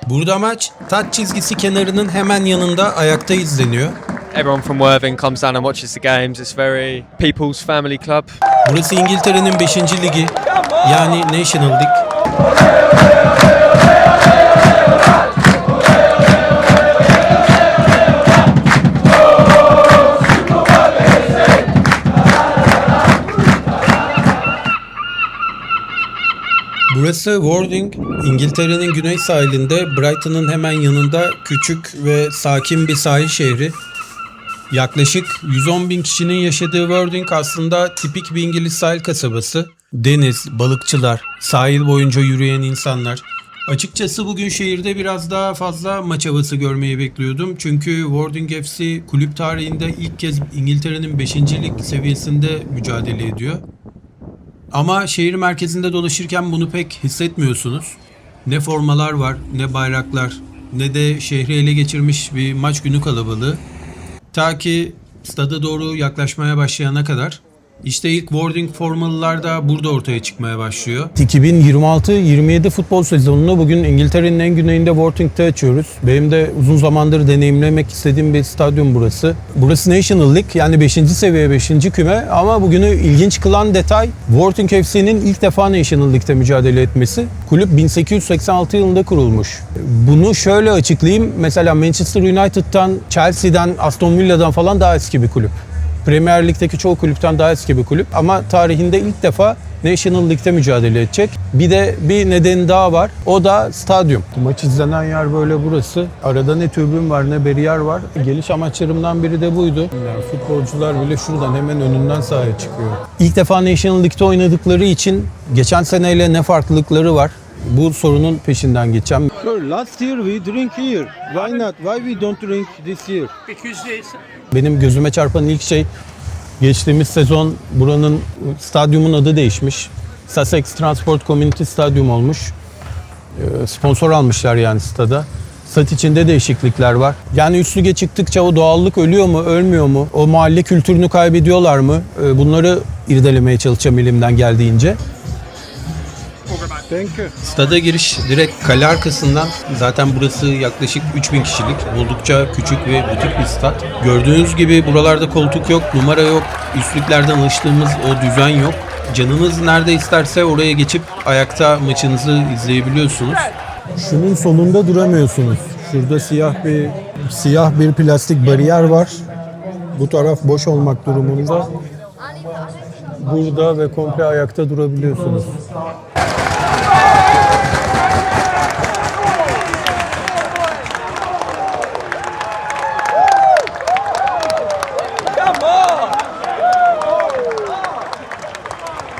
Burada maç taç çizgisi kenarının hemen yanında ayakta izleniyor. Everyone from Worthing comes down and watches the games. It's very people's family club. Burası İngiltere'nin 5. ligi, yani National League. Burası Worthing, İngiltere'nin güney sahilinde Brighton'ın hemen yanında küçük ve sakin bir sahil şehri. Yaklaşık 110 bin kişinin yaşadığı Worthing aslında tipik bir İngiliz sahil kasabası. Deniz, balıkçılar, sahil boyunca yürüyen insanlar. Açıkçası bugün şehirde biraz daha fazla maç havası görmeyi bekliyordum. Çünkü Worthing FC kulüp tarihinde ilk kez İngiltere'nin 5. lig seviyesinde mücadele ediyor. Ama şehir merkezinde dolaşırken bunu pek hissetmiyorsunuz. Ne formalar var, ne bayraklar, ne de şehri ele geçirmiş bir maç günü kalabalığı. Ta ki stada doğru yaklaşmaya başlayana kadar. İşte ilk Worthing formalılar da burada ortaya çıkmaya başlıyor. 2026-27 futbol sezonunu bugün İngiltere'nin en güneyinde Worthing'te açıyoruz. Benim de uzun zamandır deneyimlemek istediğim bir stadyum burası. Burası National League, yani 5. seviye 5. küme, ama bugünü ilginç kılan detay Worthing FC'nin ilk defa National League'de mücadele etmesi. Kulüp 1886 yılında kurulmuş. Bunu şöyle açıklayayım. Mesela Manchester United'tan, Chelsea'den, Aston Villa'dan falan daha eski bir kulüp. Premier Lig'deki çoğu kulüpten daha eski bir kulüp ama tarihinde ilk defa National League'de mücadele edecek. Bir de bir nedeni daha var. O da stadyum. Maç izlenen yer böyle burası. Arada ne tribün var ne bariyer var. Geliş amaçlarımdan biri de buydu. Yani futbolcular bile şuradan hemen önünden sahaya çıkıyor. İlk defa National League'de oynadıkları için geçen seneyle ne farklılıkları var? Bu sorunun peşinden geçeceğim. Sir, last year we drink here. Why not? Why we don't drink this year? Because it's Benim gözüme çarpan ilk şey, geçtiğimiz sezon buranın stadyumun adı değişmiş. Sussex Transport Community Stadyum olmuş. Sponsor almışlar yani stada. Stat içinde değişiklikler var. Yani üst lige çıktıkça o doğallık ölüyor mu, ölmüyor mu? O mahalle kültürünü kaybediyorlar mı? Bunları irdelemeye çalışacağım elimden geldiğince. Thank you. Stada giriş direkt kale arkasından. Zaten burası yaklaşık 3000 kişilik. Oldukça küçük ve butik bir stat. Gördüğünüz gibi buralarda koltuk yok, numara yok. Üstlüklerden alıştığımız o düzen yok. Canınız nerede isterse oraya geçip ayakta maçınızı izleyebiliyorsunuz. Şunun solunda duramıyorsunuz. Şurada siyah bir plastik bariyer var. Bu taraf boş olmak durumunda. Burada ve komple ayakta durabiliyorsunuz.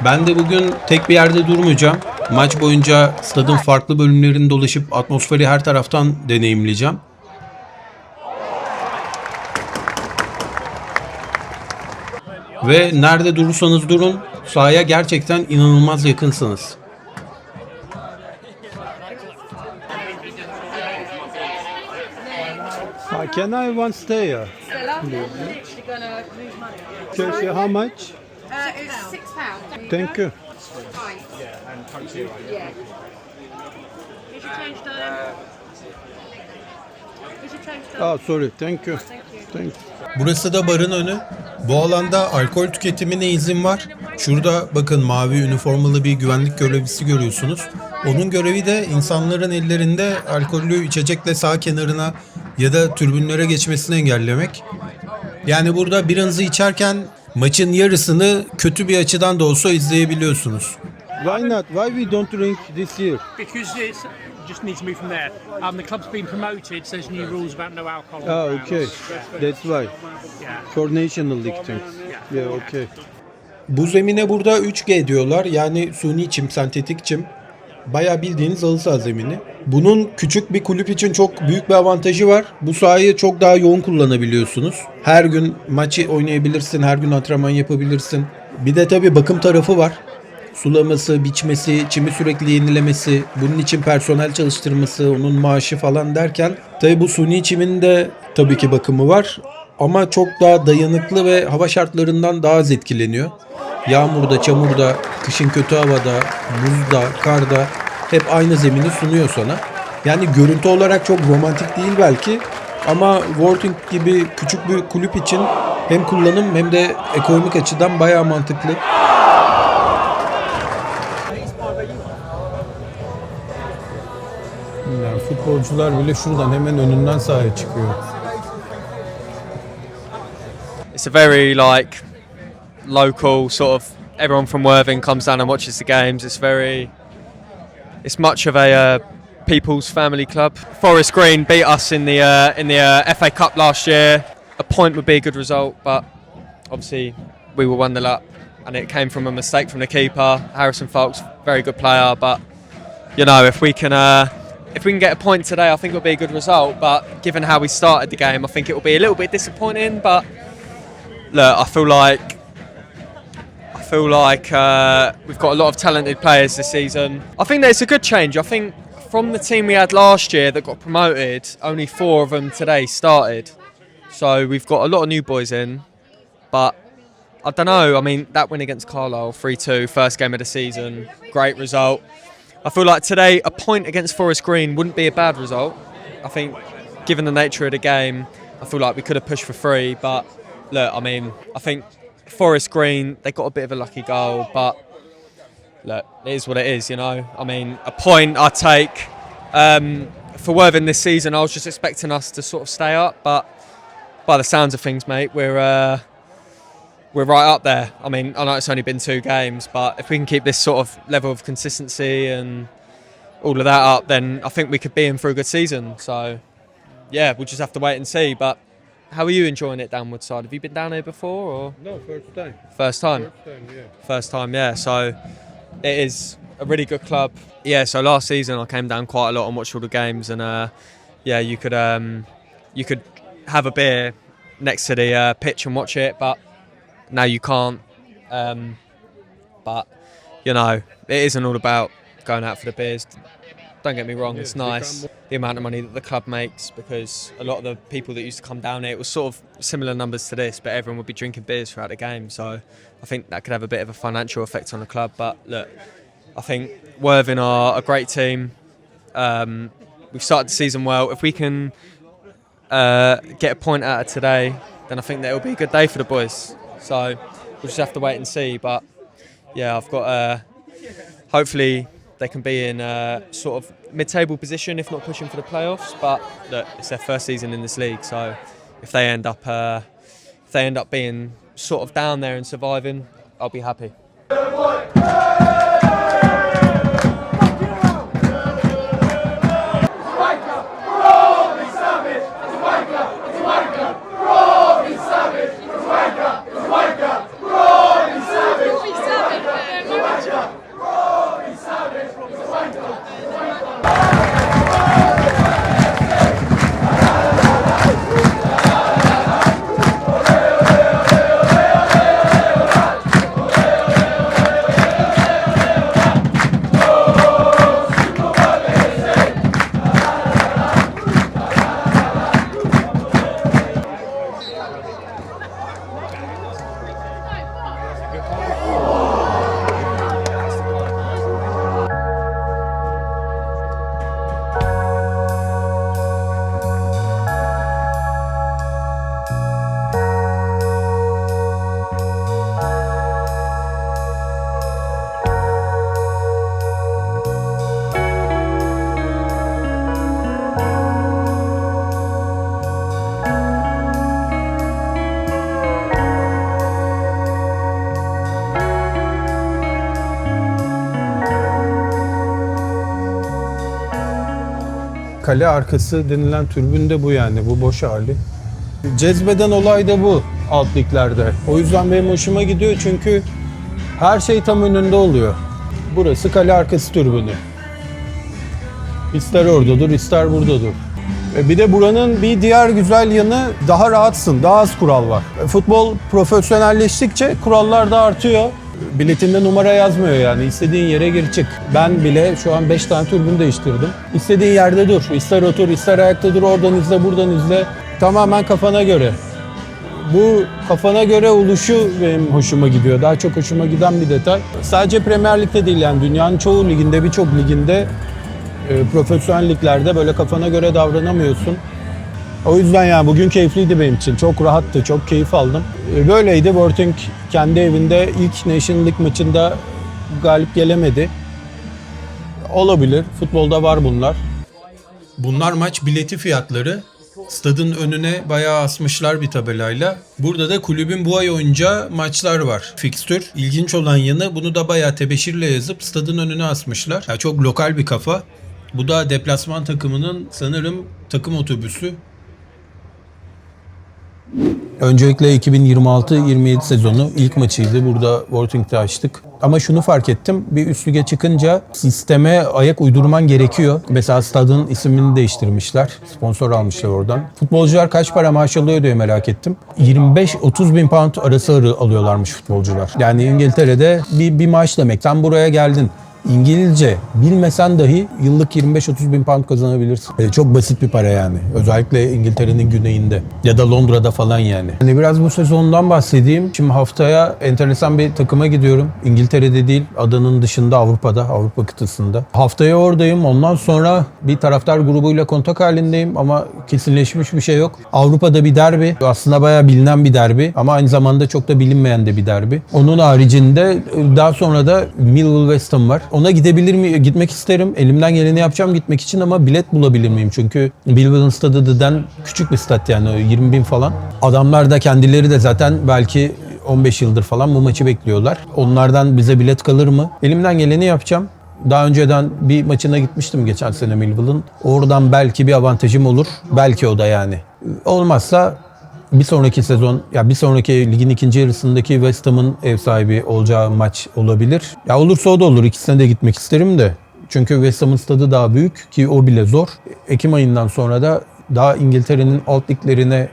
Ben de bugün tek bir yerde durmayacağım. Maç boyunca stadın farklı bölümlerini dolaşıp atmosferi her taraftan deneyimleyeceğim. Ve nerede durursanız durun, sahaya gerçekten inanılmaz yakınsınız. Can I one stay here? Chelsea, how much? It's £6. Thank you. Sorry. Thank you. Thank you. Burası da barın önü. Bu alanda alkol tüketimine izin var. Şurada bakın mavi üniformalı bir güvenlik görevlisi görüyorsunuz. Onun görevi de insanların ellerinde alkollü içecekle sağ kenarına ya da tribünlere geçmesini engellemek. Yani burada biranızı içerken maçın yarısını kötü bir açıdan da olsa izleyebiliyorsunuz. Why not? Why we don't drink this year? because it's just needs to move from there. The club's been promoted, so there's new rules about no alcohol. on the grounds. Okay. That's why. Yeah. For National League things. Yeah, okay. Bu zemine burada 3G diyorlar, yani suni çim, sentetik çim. Bayağı bildiğiniz halı saha zemini. Bunun küçük bir kulüp için çok büyük bir avantajı var. Bu sahayı çok daha yoğun kullanabiliyorsunuz. Her gün maçı oynayabilirsin, her gün antrenman yapabilirsin. Bir de tabii bakım tarafı var. Sulaması, biçmesi, çimi sürekli yenilemesi, bunun için personel çalıştırması, onun maaşı falan derken tabii bu suni çimin de tabii ki bakımı var. Ama çok daha dayanıklı ve hava şartlarından daha az etkileniyor. Yağmurda, çamurda, kışın kötü havada, buzda, karda hep aynı zemini sunuyor sana. Yani görüntü olarak çok romantik değil belki ama Worthing gibi küçük bir kulüp için hem kullanım hem de ekonomik açıdan bayağı mantıklı. Yani futbolcular bile şuradan hemen önünden sahaya çıkıyor. It's a very like local sort of. Everyone from Worthing comes down and watches the games. It's much of a people's family club. Forest Green beat us in the FA Cup last year. A point would be a good result, but obviously we were 1-0 up, and it came from a mistake from the keeper. Harrison Falk's very good player, but you know if we can get a point today, I think it'll be a good result. But given how we started the game, I think it will be a little bit disappointing. But look, I feel like we've got a lot of talented players this season. I think there's a good change. I think from the team we had last year that got promoted, only 4 of them today started. So we've got a lot of new boys in. But I don't know, I mean, that win against Carlisle, 3-2, first game of the season, great result. I feel like today a point against Forest Green wouldn't be a bad result. I think given the nature of the game, I feel like we could have pushed for 3. But look, I mean, I think Forest Green, they got a bit of a lucky goal, but look, it is what it is, you know. I mean, a point I take. For Worthing this season, I was just expecting us to sort of stay up, but by the sounds of things, mate, we're right up there. I mean, I know it's only been 2 games, but if we can keep this sort of level of consistency and all of that up, then I think we could be in for a good season. So, yeah, we'll just have to wait and see. But how are you enjoying it down Woodside? Have you been down here before? Or? No, first time. First time? First time, yeah. First time, yeah. So it is a really good club. Yeah, so last season I came down quite a lot and watched all the games, and yeah, you could have a beer next to the pitch and watch it, but now you can't. But you know, it isn't all about going out for the beers. Don't get me wrong, it's nice, the amount of money that the club makes, because a lot of the people that used to come down here, it was sort of similar numbers to this, but everyone would be drinking beers throughout the game, so I think that could have a bit of a financial effect on the club. But look, I think Worthing are a great team. We've started the season well. If we can get a point out of today, then I think that it'll be a good day for the boys. So we'll just have to wait and see. But yeah, I've got hopefully they can be in sort of mid-table position, if not pushing for the playoffs. But look, it's their first season in this league, so if they end up being sort of down there and surviving, I'll be happy. Kale arkası denilen türbün de bu yani, bu boş hali. Cezbeden olay da bu alt liglerde. O yüzden benim hoşuma gidiyor çünkü her şey tam önünde oluyor. Burası kale arkası türbünü. İster orada dur, ister burada dur. Bir de buranın bir diğer güzel yanı, daha rahatsın, daha az kural var. Futbol profesyonelleştikçe kurallar da artıyor. Biletinde numara yazmıyor yani. İstediğin yere gir çık. Ben bile şu an 5 tane türbün değiştirdim. İstediğin yerde dur. İster otur, ister ayakta dur. Oradan izle, buradan izle. Tamamen kafana göre. Bu kafana göre oluşu benim hoşuma gidiyor. Daha çok hoşuma giden bir detay. Sadece Premier Lig'de değil yani. Dünyanın çoğu liginde, birçok liginde Profesyonel liglerde böyle kafana göre davranamıyorsun. O yüzden yani bugün keyifliydi benim için. Çok rahattı, çok keyif aldım. Böyleydi. Worthing kendi evinde ilk National League maçında galip gelemedi. Olabilir. Futbolda var bunlar. Bunlar maç bileti fiyatları. Stadın önüne bayağı asmışlar bir tabelayla. Burada da kulübün bu ay oynayacağı maçlar var. Fikstür. İlginç olan yanı bunu da bayağı tebeşirle yazıp stadın önüne asmışlar. Yani çok lokal bir kafa. Bu da deplasman takımının sanırım takım otobüsü. Öncelikle 2026-27 sezonu ilk maçıydı. Burada Worthing'de açtık. Ama şunu fark ettim. Bir üst lige çıkınca sisteme ayak uydurman gerekiyor. Mesela stadın ismini değiştirmişler. Sponsor almışlar oradan. Futbolcular kaç para maaş alıyor diye merak ettim. 25-30 bin pound arası alıyorlarmış futbolcular. Yani İngiltere'de bir maaş demek. Sen buraya geldin. İngilizce bilmesen dahi yıllık 25-30 bin pound kazanabilirsin. Çok basit bir para yani. Özellikle İngiltere'nin güneyinde. Ya da Londra'da falan yani. Hani biraz bu sezondan bahsedeyim. Şimdi haftaya enteresan bir takıma gidiyorum. İngiltere'de değil, adanın dışında Avrupa'da, Avrupa kıtasında. Haftaya oradayım. Ondan sonra bir taraftar grubuyla kontak halindeyim ama kesinleşmiş bir şey yok. Avrupa'da bir derbi. Aslında bayağı bilinen bir derbi ama aynı zamanda çok da bilinmeyen de bir derbi. Onun haricinde daha sonra da Millwall West Ham var. Ona gidebilir miyim? Gitmek isterim. Elimden geleni yapacağım gitmek için ama bilet bulabilir miyim? Çünkü Millwall'ın stadı deden küçük bir stat yani 20 bin falan. Adamlar da kendileri de zaten belki 15 yıldır falan bu maçı bekliyorlar. Onlardan bize bilet kalır mı? Elimden geleni yapacağım. Daha önceden bir maçına gitmiştim geçen sene Millwall'ın. Oradan belki bir avantajım olur. Belki o da yani. Olmazsa bir sonraki sezon, ya bir sonraki ligin ikinci yarısındaki West Ham'ın ev sahibi olacağı maç olabilir. Ya olursa o da olur. İkisine de gitmek isterim de. Çünkü West Ham'ın stadı daha büyük ki o bile zor. Ekim ayından sonra da daha İngiltere'nin alt liglerine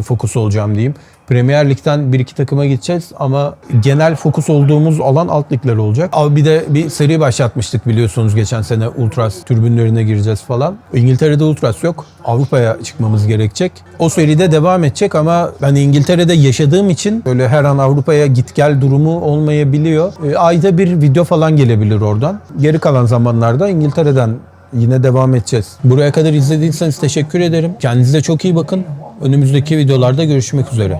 fokus olacağım diyeyim. Premier Lig'den bir iki takıma gideceğiz ama genel fokus olduğumuz alan alt ligler olacak. Abi bir de bir seri başlatmıştık biliyorsunuz geçen sene Ultras tribünlerine gireceğiz falan. İngiltere'de Ultras yok. Avrupa'ya çıkmamız gerekecek. O seride devam edecek ama ben İngiltere'de yaşadığım için böyle her an Avrupa'ya git gel durumu olmayabiliyor. Ayda bir video falan gelebilir oradan. Geri kalan zamanlarda İngiltere'den yine devam edeceğiz. Buraya kadar izlediyseniz teşekkür ederim. Kendinize çok iyi bakın. Önümüzdeki videolarda görüşmek üzere.